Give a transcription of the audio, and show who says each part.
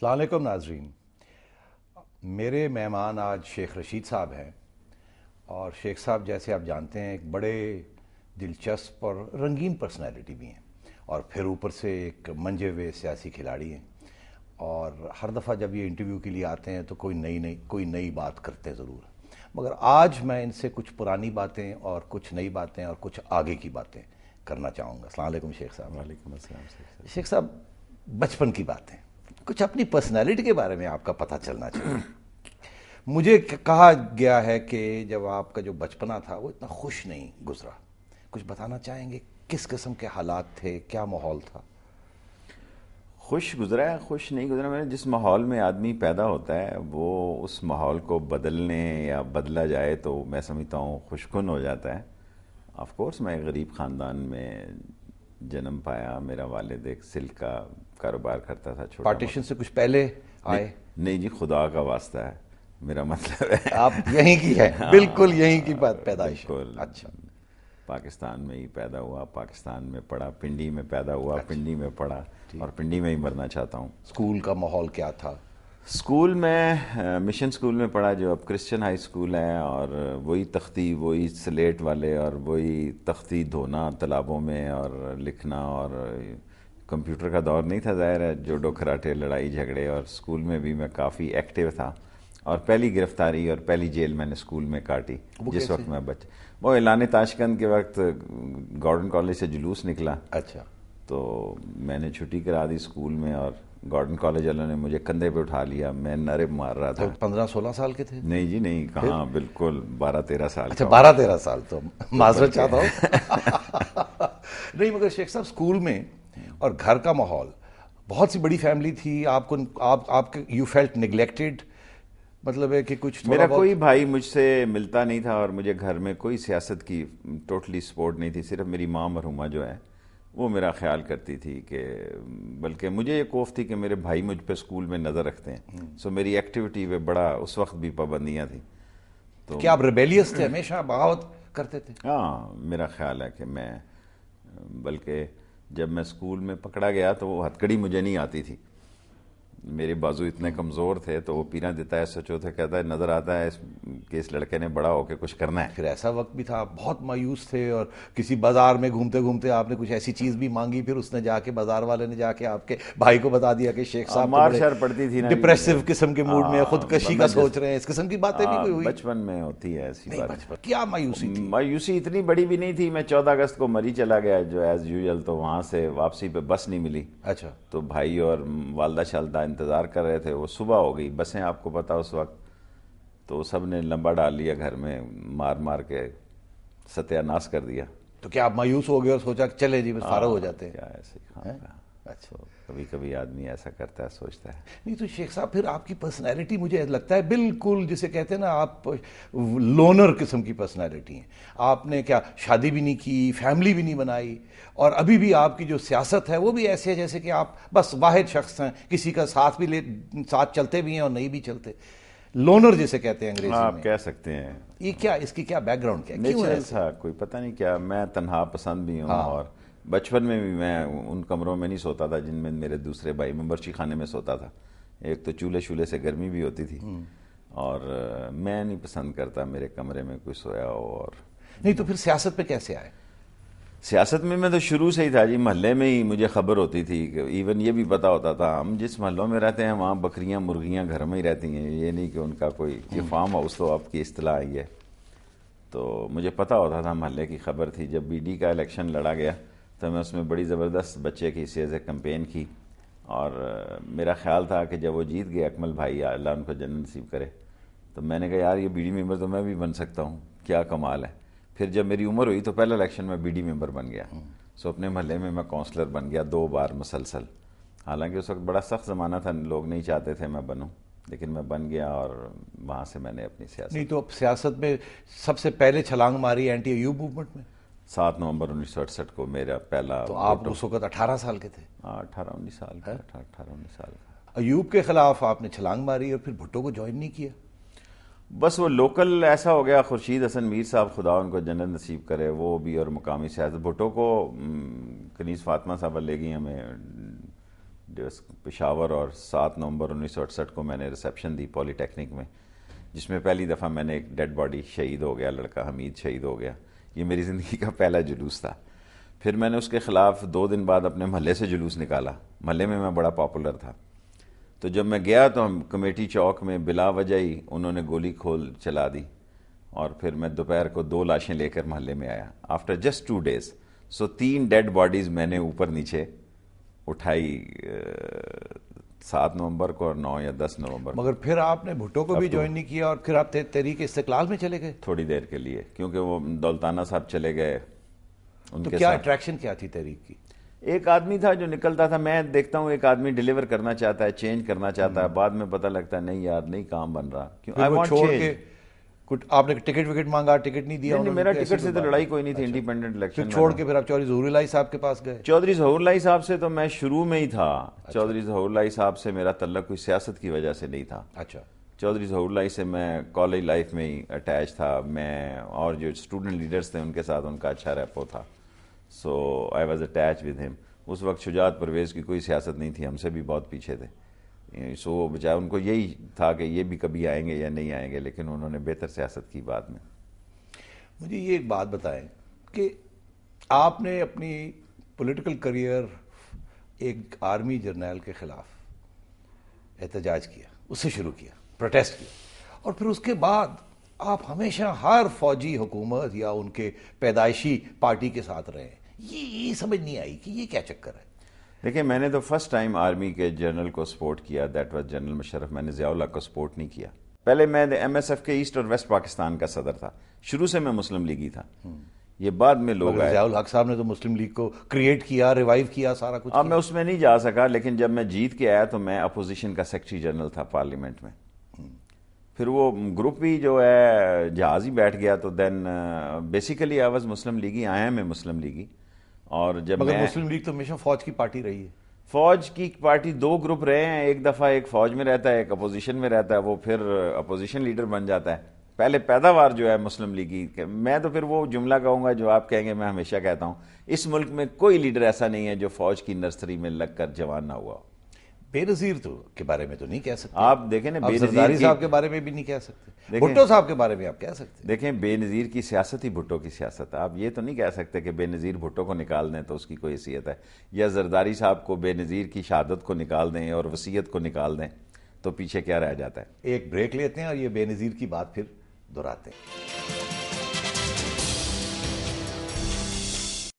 Speaker 1: السلام علیکم ناظرین. میرے مہمان آج شیخ رشید صاحب ہیں، اور شیخ صاحب جیسے آپ جانتے ہیں ایک بڑے دلچسپ اور رنگین پرسنالٹی بھی ہیں، اور پھر اوپر سے ایک منجے ہوئے سیاسی کھلاڑی ہیں. اور ہر دفعہ جب یہ انٹرویو کے لیے آتے ہیں تو کوئی نئی بات کرتے ضرور ہیں. مگر آج میں ان سے کچھ پرانی باتیں اور کچھ نئی باتیں اور کچھ آگے کی باتیں کرنا چاہوں گا. السلام علیکم شیخ صاحب.
Speaker 2: وعلیکم السلام.
Speaker 1: شیخ صاحب، بچپن کی باتیں، کچھ اپنی پرسنالٹی کے بارے میں آپ کا پتہ چلنا چاہیے. مجھے کہا گیا ہے کہ جب آپ کا جو بچپنا تھا وہ اتنا خوش نہیں گزرا. کچھ بتانا چاہیں گے کس قسم کے حالات تھے، کیا ماحول تھا؟
Speaker 2: خوش گزرا ہے، خوش نہیں گزرا. میں جس ماحول میں آدمی پیدا ہوتا ہے وہ اس ماحول کو بدلنے یا بدلا جائے تو میں سمجھتا ہوں خوش کن ہو جاتا ہے. آف کورس میں ایک غریب خاندان میں جنم پایا. میرا والد ایک سلک کا کاروبار کرتا تھا چھوٹا.
Speaker 1: پارٹیشن سے کچھ پہلے آئے؟
Speaker 2: نہیں جی، خدا کا واسطہ ہے، میرا مطلب ہے
Speaker 1: آپ یہیں کی ہے، بالکل یہیں کی پیدائش.
Speaker 2: بالکل.
Speaker 1: اچھا.
Speaker 2: پاکستان میں ہی پیدا ہوا، پاکستان میں پڑھا، پنڈی میں پیدا ہوا، پنڈی میں پڑھا اور پنڈی میں ہی مرنا چاہتا ہوں.
Speaker 1: اسکول کا ماحول کیا تھا؟
Speaker 2: اسکول میں مشن اسکول میں پڑھا جو اب کرسچن ہائی اسکول ہے، اور وہی تختی، وہی سلیٹ والے، اور وہی تختی دھونا تالابوں میں اور لکھنا. اور کمپیوٹر کا دور نہیں تھا ظاہر ہے، جوڈو کراٹے، لڑائی جھگڑے. اور اسکول میں بھی میں کافی ایکٹیو تھا. اور پہلی گرفتاری اور پہلی جیل میں نے اسکول میں کاٹی جس وقت میں وہ اعلان تاشکند کے وقت گارڈن کالج سے جلوس نکلا.
Speaker 1: اچھا.
Speaker 2: تو میں نے چھٹی کرا دی اسکول میں، اور گارڈن کالج والوں نے مجھے کندھے پہ اٹھا لیا. میں نعرے مار رہا تھا.
Speaker 1: 15-16 سال کے تھے؟
Speaker 2: نہیں جی نہیں، کہاں، بالکل 12-13 سال.
Speaker 1: اچھا 12-13 سال. تو معذرت چاہتا ہوں. نہیں مگر شیخ صاحب، اسکول میں اور گھر کا ماحول، بہت سی بڑی فیملی تھی. آپ یو فیلٹ نیگلیکٹڈ، مطلب ہے کہ کچھ
Speaker 2: میرا کوئی بھائی مجھ سے ملتا نہیں تھا، اور مجھے گھر میں کوئی سیاست کی ٹوٹلی سپورٹ نہیں تھی. صرف میری ماں مرحومہ جو ہے وہ میرا خیال کرتی تھی، کہ بلکہ مجھے یہ خوف تھی کہ میرے بھائی مجھ پہ اسکول میں نظر رکھتے ہیں. سو میری ایکٹیویٹی پہ بڑا اس وقت بھی پابندیاں تھیں. تو
Speaker 1: کیا آپ ریبیلیس تھے، ہمیشہ بغاوت کرتے تھے؟
Speaker 2: ہاں، میرا خیال ہے کہ میں، بلکہ جب میں اسکول میں پکڑا گیا تو وہ ہتھ کڑی مجھے نہیں آتی تھی. میرے بازو اتنے کمزور تھے تو وہ پینا دیتا ہے سچو تھے، کہتا ہے نظر آتا ہے کہ اس لڑکے نے بڑا ہو کے کچھ کرنا ہے.
Speaker 1: پھر ایسا وقت بھی تھا آپ بہت مایوس تھے، اور کسی بازار میں گھومتے گھومتے آپ نے کچھ ایسی چیز بھی مانگی، پھر اس نے جا کے، بازار والے نے جا کے آپ کے بھائی کو بتا دیا کہ شیخ صاحب
Speaker 2: مار شر پڑتی تھی نا،
Speaker 1: ڈپریسو قسم کے موڈ میں، خودکشی کا سوچ رہے ہیں، اس قسم کی باتیں بھی کوئی ہوئی؟
Speaker 2: بچپن میں ہوتی ہے ایسی بات.
Speaker 1: کیا مایوسی تھی؟
Speaker 2: مایوسی اتنی بڑی بھی نہیں تھی. میں 14 اگست کو مری چلا گیا جو ایز یوزل، تو وہاں سے واپسی پہ بس نہیں ملی.
Speaker 1: اچھا.
Speaker 2: تو بھائی اور والدہ شالدہ انتظار کر رہے تھے. وہ صبح ہو گئی، بسیں آپ کو پتا اس وقت، تو سب نے لمبا ڈال لیا گھر میں، مار مار کے ستیہ ناش کر دیا.
Speaker 1: تو کیا آپ مایوس ہو گئے اور سوچا کہ چلے جی بس فارغ ہو جاتے ہیں؟
Speaker 2: کیا ایسے. اچھا، کبھی کبھی آدمی ایسا کرتا ہے، سوچتا ہے.
Speaker 1: نہیں تو شیخ صاحب، پھر آپ کی پرسنالٹی مجھے لگتا ہے بالکل جسے کہتے ہیں نا، آپ لونر قسم کی پرسنالٹی ہیں. آپ نے کیا شادی بھی نہیں کی، فیملی بھی نہیں بنائی، اور ابھی بھی آپ کی جو سیاست ہے وہ بھی ایسے ہے جیسے کہ آپ بس واحد شخص ہیں، کسی کا ساتھ بھی ساتھ چلتے بھی ہیں اور نہیں بھی چلتے. لونر جسے کہتے ہیں انگریزی میں.
Speaker 2: آپ کہہ سکتے ہیں.
Speaker 1: یہ کیا، اس کی کیا بیک گراؤنڈ کیا، کیوں
Speaker 2: نیچرل
Speaker 1: ایسے؟
Speaker 2: تھا، کوئی پتہ نہیں کیا. میں تنہا پسند بھی ہوں، اور بچپن میں بھی میں ان کمروں میں نہیں سوتا تھا جن میں میرے دوسرے بھائی، میں برچی خانے میں سوتا تھا. ایک تو چولہے شولے سے گرمی بھی ہوتی تھی، اور میں نہیں پسند کرتا میرے کمرے میں کوئی سویا ہو. اور
Speaker 1: نہیں تو پھر سیاست پہ کیسے آئے؟
Speaker 2: سیاست میں تو شروع سے ہی تھا جی. محلے میں ہی مجھے خبر ہوتی تھی، کہ ایون یہ بھی پتا ہوتا تھا ہم جس محلوں میں رہتے ہیں وہاں بکریاں مرغیاں گھر میں ہی رہتی ہیں. یہ نہیں کہ ان کا کوئی یہ فارم ہاؤس تو آپ کی اصطلاح آئی ہے. تو مجھے پتا ہوتا تھا، محلے کی خبر تھی. جب بی ڈی کا الیکشن لڑا گیا تو میں اس میں بڑی زبردست بچے کی حیثیت سے کمپین کی. اور میرا خیال تھا کہ جب وہ جیت گئے، اکمل بھائی، اللہ ان کو جنت نصیب کرے، تو میں نے کہا یار یہ بی ڈی ممبر تو میں بھی بن سکتا ہوں، کیا کمال ہے. پھر جب میری عمر ہوئی تو پہلا الیکشن میں بی ڈی ممبر بن گیا. سو اپنے محلے میں کونسلر بن گیا 2 بار مسلسل. حالانکہ اس وقت بڑا سخت زمانہ تھا، لوگ نہیں چاہتے تھے میں بنوں، لیکن میں بن گیا. اور وہاں سے میں نے اپنی سیاست.
Speaker 1: نہیں تو سیاست میں سب سے پہلے چھلانگ ماری اینٹی ایوب موومنٹ میں
Speaker 2: 7 نومبر 1968 کو میرا پہلا.
Speaker 1: تو آپ اس وقت 18 سال کے تھے؟
Speaker 2: 18-19 سال کا. 18-19 سال کا.
Speaker 1: ایوب کے خلاف آپ نے چھلانگ ماری اور پھر بھٹو کو جوائن نہیں کیا؟
Speaker 2: بس وہ لوکل ایسا ہو گیا. خورشید حسن میر صاحب، خدا ان کو جنت نصیب کرے، وہ بھی، اور مقامی سیاست. بھٹو کو کنیز فاطمہ صاحبہ لے گئی ہمیں جو پشاور، اور 7 نومبر 1968 کو میں نے ریسیپشن دی پولی ٹیکنک میں، جس میں پہلی دفعہ میں نے ایک ڈیڈ باڈی، شہید ہو گیا لڑکا حمید شہید ہو گیا. یہ میری زندگی کا پہلا جلوس تھا. پھر میں نے اس کے خلاف 2 دن بعد اپنے محلے سے جلوس نکالا. محلے میں بڑا پاپولر تھا. تو جب میں گیا تو ہم کمیٹی چوک میں بلا وجہ ہی انہوں نے گولی کھول چلا دی، اور پھر میں دوپہر کو 2 لاشیں لے کر محلے میں آیا آفٹر جسٹ 2 days. سو 3 ڈیڈ باڈیز میں نے اوپر نیچے اٹھائی 7 نومبر کو اور 9 یا 10 نومبر.
Speaker 1: مگر پھر آپ نے بھٹو کو بھی جوائن نہیں کیا اور پھر آپ تحریک استقلال میں چلے گئے
Speaker 2: تھوڑی دیر کے لیے، کیونکہ وہ دولتانہ صاحب چلے گئے. ان
Speaker 1: تو
Speaker 2: کے
Speaker 1: کیا
Speaker 2: ساتھ
Speaker 1: اٹریکشن کیا تھی تحریک کی؟
Speaker 2: ایک آدمی تھا جو نکلتا تھا. میں دیکھتا ہوں ایک آدمی ڈیلیور کرنا چاہتا ہے، چینج کرنا چاہتا ہے، بعد میں پتہ لگتا ہے نہیں یار نہیں کام بن رہا.
Speaker 1: پھر وہ چھوڑ کے کچھ آپ نے ٹکٹ وکٹ مانگا، ٹکٹ نہیں دیا؟
Speaker 2: نہیں، میرا ٹکٹ سے تو لڑائی کوئی نہیں تھی. انڈیپینڈنٹ الیکشن
Speaker 1: پھر چھوڑ کے پھر آپ چودھری ظہور الہی صاحب کے پاس گئے؟
Speaker 2: چودھری ظہور الہی صاحب سے تو میں شروع میں ہی تھا. چودھری ظہور الہی صاحب سے میرا تعلق کوئی سیاست کی وجہ سے نہیں تھا.
Speaker 1: اچھا.
Speaker 2: چودھری ظہور الہی سے میں کالج لائف میں ہی اٹیچ تھا. میں اور جو اسٹوڈنٹ لیڈرز تھے ان کے ساتھ ان کا اچھا ریپو تھا. So I was attach with him. اس وقت شجاعت پرویز کی کوئی سیاست نہیں تھی، ہم سے بھی بہت پیچھے تھے. سو بجائے ان کو یہی تھا کہ یہ بھی کبھی آئیں گے یا نہیں آئیں گے، لیکن انہوں نے بہتر سیاست کی بعد میں.
Speaker 1: مجھے یہ ایک بات بتائیں کہ آپ نے اپنی پولیٹیکل کریئر ایک آرمی جرنیل کے خلاف احتجاج کیا، اس سے شروع کیا، پروٹیسٹ کیا، اور پھر اس کے بعد آپ ہمیشہ ہر فوجی حکومت یا ان کے پیدائشی پارٹی کے ساتھ رہے. یہ سمجھ نہیں آئی کہ یہ کیا چکر ہے؟
Speaker 2: دیکھیں، میں نے تو فرسٹ ٹائم آرمی کے جنرل کو سپورٹ کیا، دیٹ واز جنرل مشرف. میں نے ضیاء الحق کو سپورٹ نہیں کیا. پہلے میں ایم ایس ایف کے ایسٹ اور ویسٹ پاکستان کا صدر تھا. شروع سے میں مسلم لیگی تھا. یہ بعد میں لوگ آئے.
Speaker 1: ضیاء الحق صاحب نے تو مسلم لیگ کو کریٹ کیا، ریوائیو کیا، سارا کچھ.
Speaker 2: اب میں اس میں نہیں جا سکا، لیکن جب میں جیت کے آیا تو میں اپوزیشن کا سیکرٹری جنرل تھا پارلیمنٹ میں. پھر وہ گروپ بھی جو ہے جہاز ہی بیٹھ گیا. تو دین بیسیکلی آئی واز مسلم لیگی. آیا میں مسلم لیگی. اور جب
Speaker 1: مگر مسلم لیگ تو ہمیشہ فوج کی پارٹی رہی ہے.
Speaker 2: فوج کی پارٹی 2 گروپ رہے ہیں. ایک دفعہ ایک فوج میں رہتا ہے، ایک اپوزیشن میں رہتا ہے. وہ پھر اپوزیشن لیڈر بن جاتا ہے. پہلے پیداوار جو ہے مسلم لیگی. میں تو پھر وہ جملہ کہوں گا جو آپ کہیں گے، میں ہمیشہ کہتا ہوں، اس ملک میں کوئی لیڈر ایسا نہیں ہے جو فوج کی نرسری میں لگ کر جوان نہ ہوا.
Speaker 1: بے نظیر تو کے بارے میں تو نہیں کہہ سکتے
Speaker 2: آپ. دیکھیں نا، بے
Speaker 1: زرداری صاحب کے بارے میں بھی نہیں کہہ سکتے. بھٹو صاحب کے بارے میں آپ کہہ سکتے.
Speaker 2: دیکھیں، بے نظیر کی سیاست ہی بھٹو کی سیاست ہے. آپ یہ تو نہیں کہہ سکتے کہ بے نظیر بھٹو کو نکال دیں تو اس کی کوئی حیثیت ہے، یا زرداری صاحب کو بے نظیر کی شہادت کو نکال دیں اور وصیت کو نکال دیں تو پیچھے کیا رہ جاتا ہے.
Speaker 1: ایک بریک لیتے ہیں اور یہ بے نظیر کی بات پھر دہراتے ہیں.